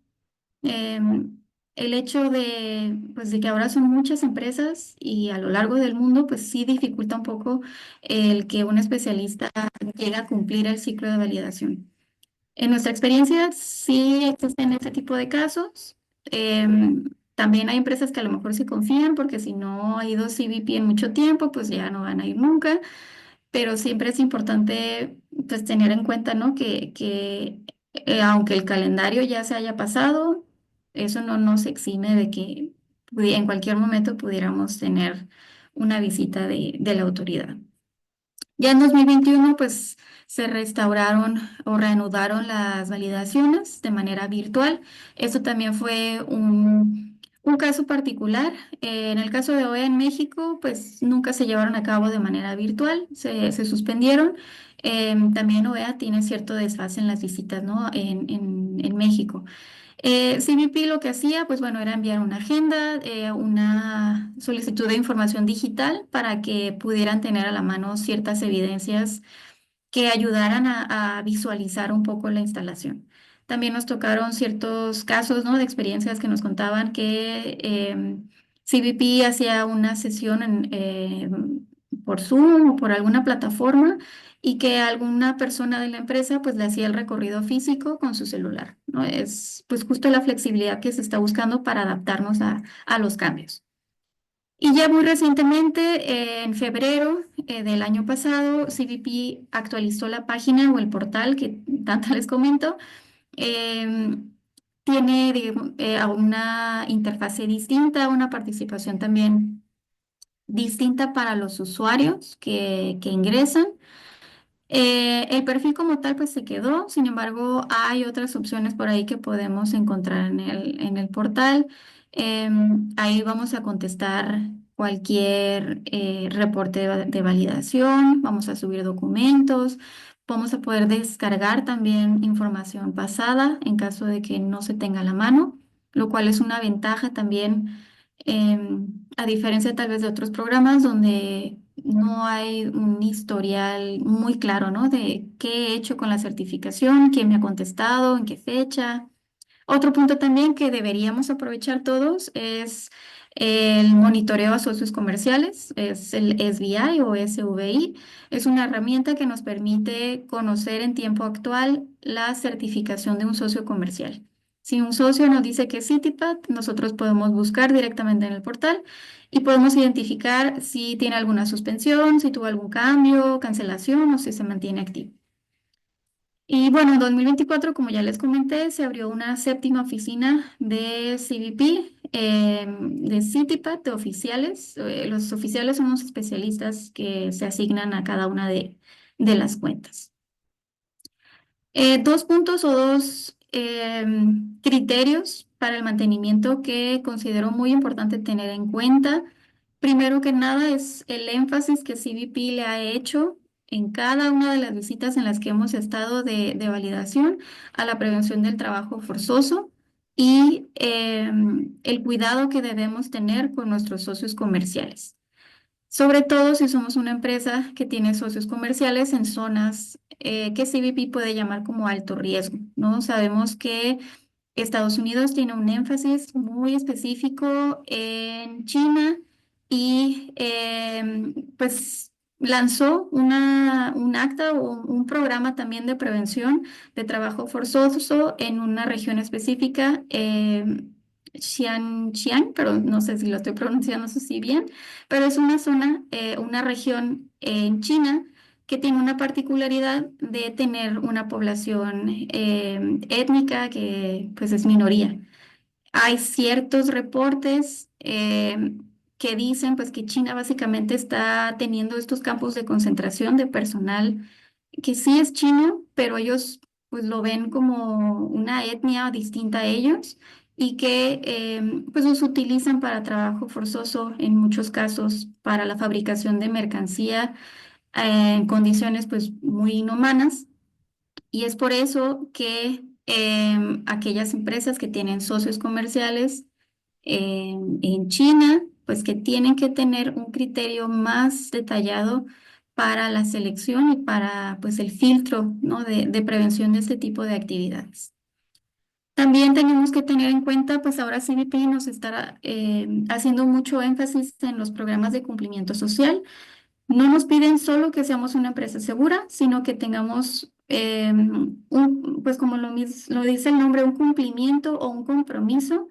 Speaker 3: el hecho pues, de que ahora son muchas empresas y a lo largo del mundo, pues sí dificulta un poco el que un especialista llegue a cumplir el ciclo de validación. En nuestra experiencia, sí existen este tipo de casos. También hay empresas que a lo mejor sí confían porque si no ha ido CBP en mucho tiempo, pues ya no van a ir nunca. pero siempre es importante pues tener en cuenta, ¿no? Que aunque el calendario ya se haya pasado, eso no nos exime de que en cualquier momento pudiéramos tener una visita de la autoridad. Ya en 2021, pues se restauraron o reanudaron las validaciones de manera virtual. Esto también fue un caso particular. En el caso de OEA en México, pues nunca se llevaron a cabo de manera virtual, se suspendieron. También OEA tiene cierto desfase en las visitas, ¿no? En México. CBP lo que hacía, pues bueno, era enviar una agenda, una solicitud de información digital para que pudieran tener a la mano ciertas evidencias que ayudaran a visualizar un poco la instalación. También nos tocaron ciertos casos, ¿no? De experiencias que nos contaban que CBP hacía una sesión por Zoom o por alguna plataforma y que alguna persona de la empresa pues le hacía el recorrido físico con su celular, ¿no? Es pues justo la flexibilidad que se está buscando para adaptarnos a los cambios. Y ya muy recientemente, en febrero del año pasado, CBP actualizó la página o el portal que tanto les comento. em, Tiene digamos, a una interfase distinta, una participación también distinta para los usuarios que ingresan. El perfil como tal pues se quedó, sin embargo hay otras opciones por ahí que podemos encontrar en el portal. Ahí vamos a contestar cualquier reporte de validación, vamos a subir documentos, vamos a poder descargar también información pasada en caso de que no se tenga a la mano, lo cual es una ventaja también, a diferencia tal vez de otros programas donde no hay un historial muy claro, ¿no? De qué he hecho con la certificación, quién me ha contestado, en qué fecha. Otro punto también que deberíamos aprovechar todos es el monitoreo a socios comerciales, es el SBI o SVI. Es una herramienta que nos permite conocer en tiempo actual la certificación de un socio comercial. Si un socio nos dice que es CityPath, nosotros podemos buscar directamente en el portal y podemos identificar si tiene alguna suspensión, si tuvo algún cambio, cancelación o si se mantiene activo. Y bueno, en 2024, como ya les comenté, se abrió una séptima oficina de CBP, de CityPath, de oficiales. Los oficiales son los especialistas que se asignan a cada una de las cuentas. Dos puntos o dos criterios para el mantenimiento que considero muy importante tener en cuenta. Primero que nada es el énfasis que CBP le ha hecho en cada una de las visitas en las que hemos estado de validación a la prevención del trabajo forzoso y el cuidado que debemos tener con nuestros socios comerciales. Sobre todo si somos una empresa que tiene socios comerciales en zonas que CBP puede llamar como alto riesgo, ¿no? Sabemos que Estados Unidos tiene un énfasis muy específico en China y pues lanzó un acta o un programa también de prevención de trabajo forzoso en una región específica, Xianxiang, pero no sé si lo estoy pronunciando así bien, pero es una zona, una región en China que tiene una particularidad de tener una población étnica que pues es minoría. Hay ciertos reportes que dicen pues que China básicamente está teniendo estos campos de concentración de personal que sí es chino, pero ellos pues lo ven como una etnia distinta a ellos y que pues los utilizan para trabajo forzoso en muchos casos para la fabricación de mercancía en condiciones pues muy inhumanas y es por eso que aquellas empresas que tienen socios comerciales en China, pues que tienen que tener un criterio más detallado para la selección y para pues el filtro, ¿no? de prevención de este tipo de actividades. También tenemos que tener en cuenta, pues ahora CBP nos estará haciendo mucho énfasis en los programas de cumplimiento social. No nos piden solo que seamos una empresa segura, sino que tengamos, pues como lo dice el nombre, un cumplimiento o un compromiso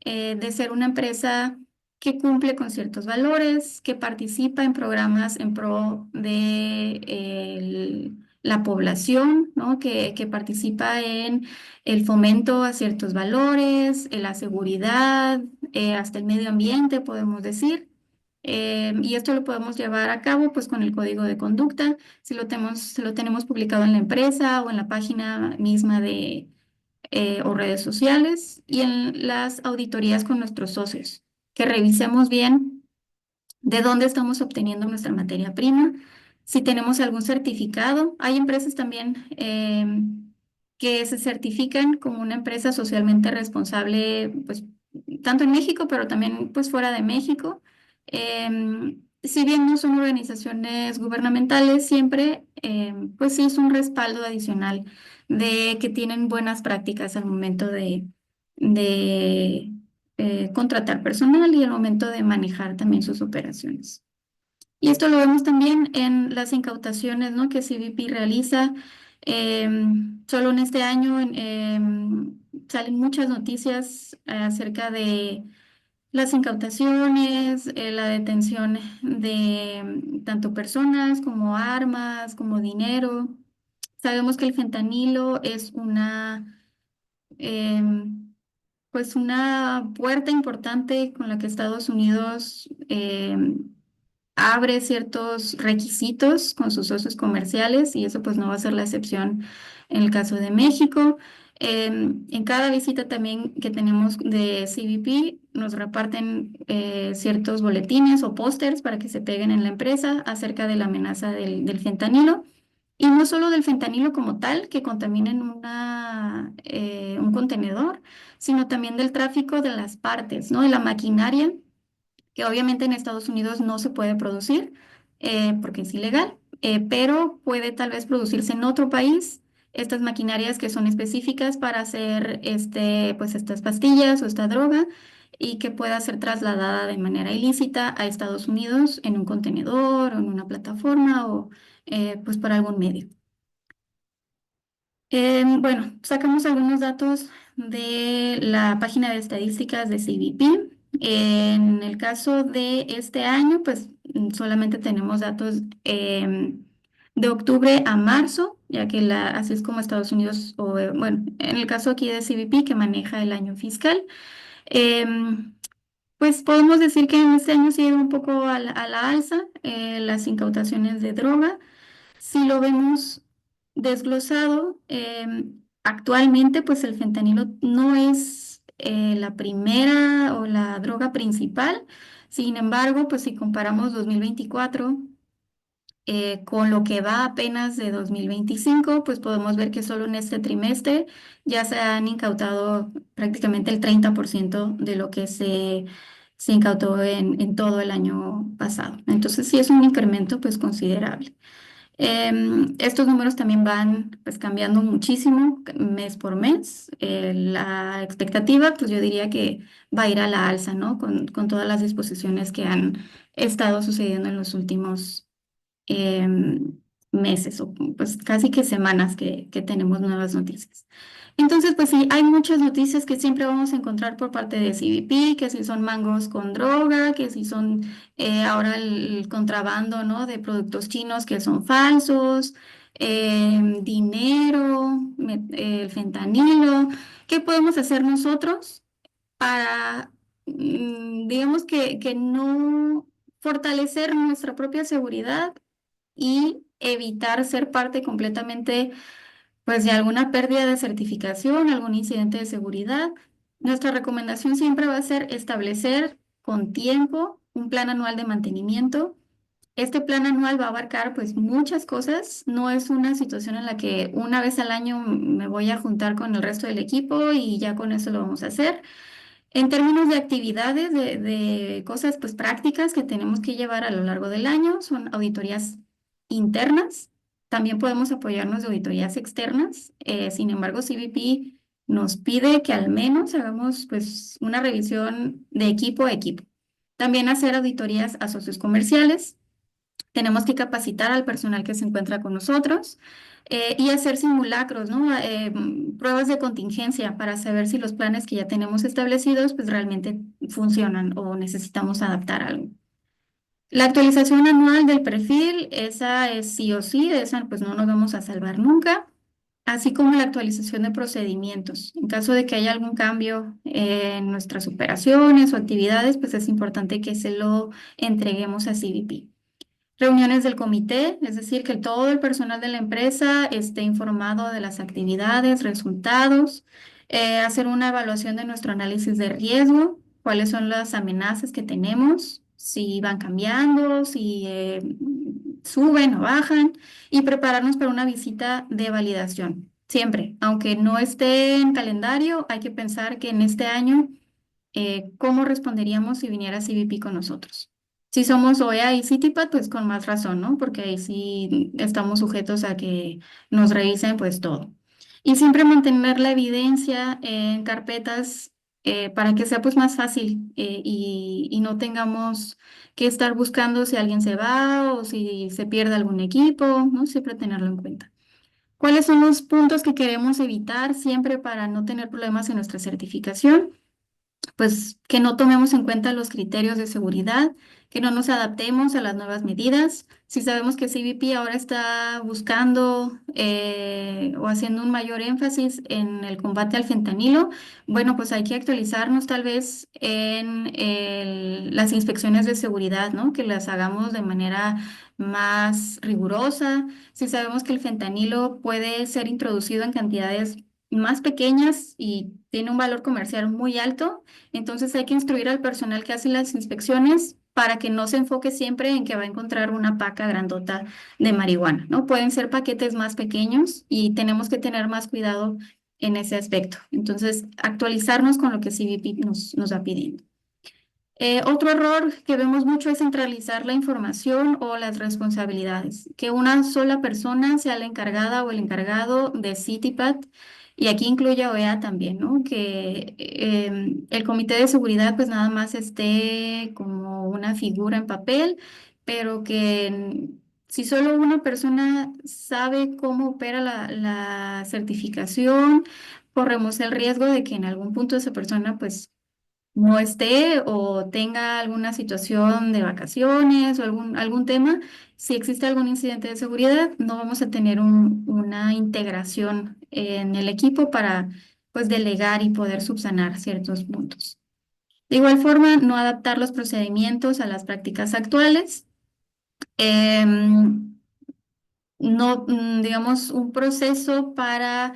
Speaker 3: de ser una empresa que cumple con ciertos valores, que participa en programas en pro de la población, ¿no? Que participa en el fomento a ciertos valores, en la seguridad, hasta el medio ambiente, podemos decir. Y esto lo podemos llevar a cabo pues con el código de conducta, si lo tenemos publicado en la empresa o en la página misma de o redes sociales y en las auditorías con nuestros socios, que revisemos bien de dónde estamos obteniendo nuestra materia prima, si tenemos algún certificado. Hay empresas también que se certifican como una empresa socialmente responsable, pues tanto en México, pero también pues fuera de México. Si bien no son organizaciones gubernamentales, siempre pues sí es un respaldo adicional de que tienen buenas prácticas al momento de contratar personal y al momento de manejar también sus operaciones. Y esto lo vemos también en las incautaciones, ¿no? Que CBP realiza. Solo en este año salen muchas noticias acerca de las incautaciones, la detención de tanto personas como armas, como dinero. Sabemos que el fentanilo es em, pues una puerta importante con la que Estados Unidos abre ciertos requisitos con sus socios comerciales y eso pues no va a ser la excepción en el caso de México. En cada visita también que tenemos de CBP nos reparten ciertos boletines o pósters para que se peguen en la empresa acerca de la amenaza del fentanilo. Y no solo del fentanilo como tal, que contaminen un contenedor, sino también del tráfico de las partes, ¿no? De la maquinaria que obviamente en Estados Unidos no se puede producir porque es ilegal, pero puede tal vez producirse en otro país estas maquinarias que son específicas para hacer pues estas pastillas o esta droga y que pueda ser trasladada de manera ilícita a Estados Unidos en un contenedor o en una plataforma o pues por algún medio. Bueno, sacamos algunos datos de la página de estadísticas de CBP. En el caso de este año, pues solamente tenemos datos de octubre a marzo, ya que así es como Estados Unidos, o bueno, en el caso aquí de CBP, que maneja el año fiscal, em, pues podemos decir que en este año sí ha ido un poco a la alza las incautaciones de droga. Si lo vemos desglosado, actualmente pues el fentanilo no es la primera o la droga principal. Sin embargo, pues si comparamos 2024 con lo que va apenas de 2025, pues podemos ver que solo en este trimestre ya se han incautado prácticamente el 30% de lo que se incautó en todo el año pasado. Entonces sí es un incremento pues considerable. Estos números también van pues cambiando muchísimo mes por mes. La expectativa, pues yo diría que va a ir a la alza, ¿no? Con todas las disposiciones que han estado sucediendo en los últimos meses o pues casi que semanas que tenemos nuevas noticias. Entonces, pues sí, hay muchas noticias que siempre vamos a encontrar por parte de CBP, que si son mangos con droga, que si son ahora el contrabando, ¿no? De productos chinos que son falsos, dinero, el fentanilo. ¿Qué podemos hacer nosotros para, digamos que no fortalecer nuestra propia seguridad y evitar ser parte completamente, pues, de alguna pérdida de certificación, algún incidente de seguridad? Nuestra recomendación siempre va a ser establecer con tiempo un plan anual de mantenimiento. Este plan anual va a abarcar pues muchas cosas, no es una situación en la que una vez al año me voy a juntar con el resto del equipo y ya con eso lo vamos a hacer. En términos de actividades, de cosas pues prácticas que tenemos que llevar a lo largo del año, son auditorías internas. También podemos apoyarnos de auditorías externas. Sin embargo, CBP nos pide que al menos hagamos pues una revisión de equipo a equipo. También hacer auditorías a socios comerciales. Tenemos que capacitar al personal que se encuentra con nosotros. y hacer simulacros, ¿no? Pruebas de contingencia para saber si los planes que ya tenemos establecidos pues realmente funcionan o necesitamos adaptar algo. La actualización anual del perfil, esa es sí o sí, de esa pues no nos vamos a salvar nunca, así como la actualización de procedimientos. En caso de que haya algún cambio en nuestras operaciones o actividades, pues es importante que se lo entreguemos a CBP. Reuniones del comité, es decir, que todo el personal de la empresa esté informado de las actividades, resultados, hacer una evaluación de nuestro análisis de riesgo, cuáles son las amenazas que tenemos, si van cambiando, si suben o bajan, y prepararnos para una visita de validación. Siempre, aunque no esté en calendario, hay que pensar que en este año, ¿cómo responderíamos si viniera CBP con nosotros? Si somos OEA y CITIPAT, pues con más razón, ¿no? Porque ahí sí estamos sujetos a que nos revisen pues todo. Y siempre mantener la evidencia en carpetas para que sea pues más fácil y no tengamos que estar buscando si alguien se va o si se pierde algún equipo, ¿no? Siempre tenerlo en cuenta. ¿Cuáles son los puntos que queremos evitar siempre para no tener problemas en nuestra certificación? Pues que no tomemos en cuenta los criterios de seguridad, que no nos adaptemos a las nuevas medidas. Si sabemos que CBP ahora está buscando o haciendo un mayor énfasis en el combate al fentanilo, bueno, pues hay que actualizarnos tal vez en las inspecciones de seguridad, ¿no? Que las hagamos de manera más rigurosa. Si sabemos que el fentanilo puede ser introducido en cantidades más pequeñas y tiene un valor comercial muy alto, entonces hay que instruir al personal que hace las inspecciones para que no se enfoque siempre en que va a encontrar una paca grandota de marihuana, ¿no? Pueden ser paquetes más pequeños y tenemos que tener más cuidado en ese aspecto. Entonces, actualizarnos con lo que CBP nos va pidiendo. Otro error que vemos mucho es centralizar la información o las responsabilidades, que una sola persona sea la encargada o el encargado de CITIPAT, y aquí incluye a OEA también, ¿no? Que el comité de seguridad pues nada más esté como una figura en papel, pero que si solo una persona sabe cómo opera la certificación, corremos el riesgo de que en algún punto esa persona pues no esté o tenga alguna situación de vacaciones o algún tema, si existe algún incidente de seguridad, no vamos a tener una integración en el equipo para pues delegar y poder subsanar ciertos puntos. De igual forma, no adaptar los procedimientos a las prácticas actuales. Em, no, digamos, un proceso para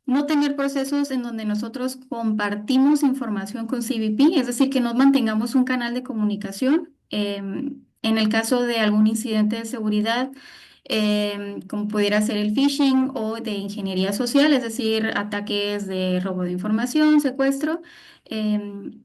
Speaker 3: no tener procesos en donde nosotros compartimos información con CBP, es decir, que no mantengamos un canal de comunicación. En el caso de algún incidente de seguridad, como pudiera ser el phishing o de ingeniería social, es decir, ataques de robo de información, secuestro. em,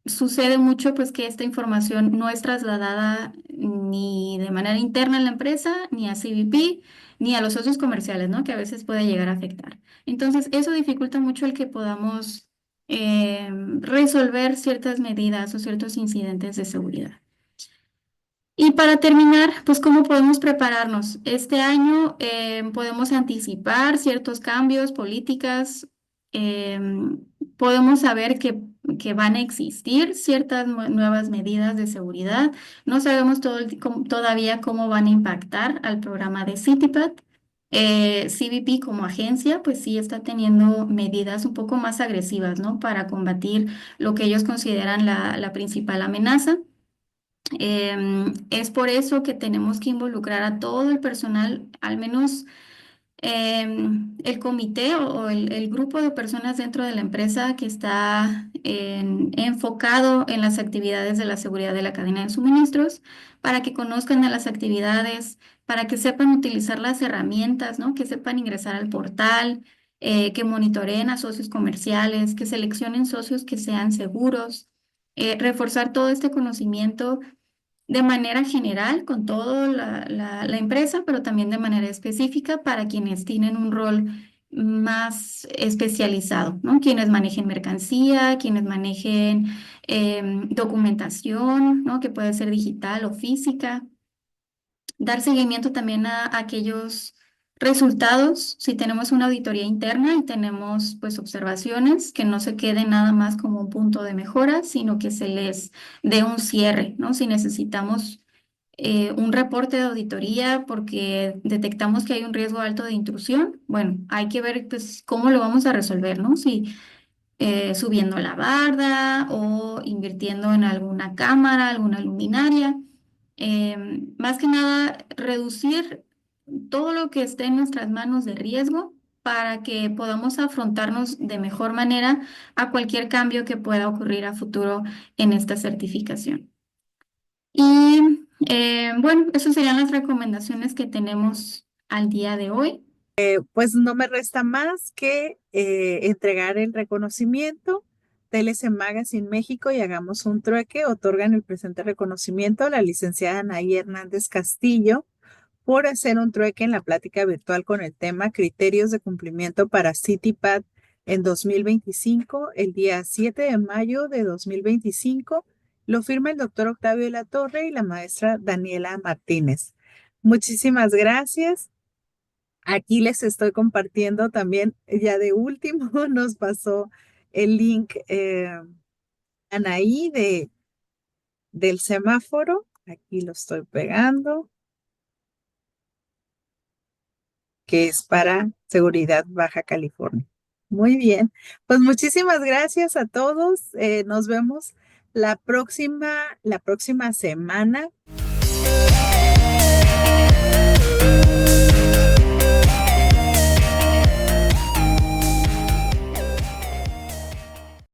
Speaker 3: Sucede mucho pues que esta información no es trasladada ni de manera interna en la empresa, ni a CBP, ni a los socios comerciales, ¿no? Que a veces puede llegar a afectar. Entonces, eso dificulta mucho el que podamos resolver ciertas medidas o ciertos incidentes de seguridad. Y para terminar, pues cómo podemos prepararnos. Este año podemos anticipar ciertos cambios, políticas, podemos saber que van a existir ciertas nuevas medidas de seguridad. No sabemos todavía cómo van a impactar al programa de CITIPAT. CBP como agencia, pues sí está teniendo medidas un poco más agresivas, ¿no? Para combatir lo que ellos consideran la principal amenaza. Es por eso que tenemos que involucrar a todo el personal, al menos el comité o el grupo de personas dentro de la empresa que está enfocado en las actividades de la seguridad de la cadena de suministros, para que conozcan de las actividades, para que sepan utilizar las herramientas, ¿no? Que sepan ingresar al portal, que monitoreen a socios comerciales, que seleccionen socios que sean seguros, reforzar todo este conocimiento de manera general con toda la empresa, pero también de manera específica para quienes tienen un rol más especializado, ¿no? Quienes manejen mercancía, quienes manejen documentación, ¿no? Que puede ser digital o física. Dar seguimiento también a aquellos resultados, si tenemos una auditoría interna y tenemos pues observaciones, que no se quede nada más como un punto de mejora, sino que se les dé un cierre, ¿no? Si necesitamos un reporte de auditoría porque detectamos que hay un riesgo alto de intrusión, bueno, hay que ver pues cómo lo vamos a resolver, ¿no? Si subiendo la barda o invirtiendo en alguna cámara, alguna luminaria. Más que nada, reducir todo lo que esté en nuestras manos de riesgo para que podamos afrontarnos de mejor manera a cualquier cambio que pueda ocurrir a futuro en esta certificación. Y bueno, esas serían las recomendaciones que tenemos al día de hoy.
Speaker 1: Pues no me resta más que entregar el reconocimiento. TLC Magazine México y Hagamos un Trueque otorgan el presente reconocimiento a la licenciada Anaí Hernández Castillo por hacer un trueque en la plática virtual con el tema Criterios de cumplimiento para CityPad en 2025, el día 7 de mayo de 2025. Lo firma el doctor Octavio de la Torre y la maestra Daniela Martínez. Muchísimas gracias. Aquí les estoy compartiendo también, ya de último, nos pasó el link Anaí del semáforo. Aquí lo estoy pegando, que es para Seguridad Baja California. Muy bien, pues muchísimas gracias a todos. Nos vemos la próxima semana.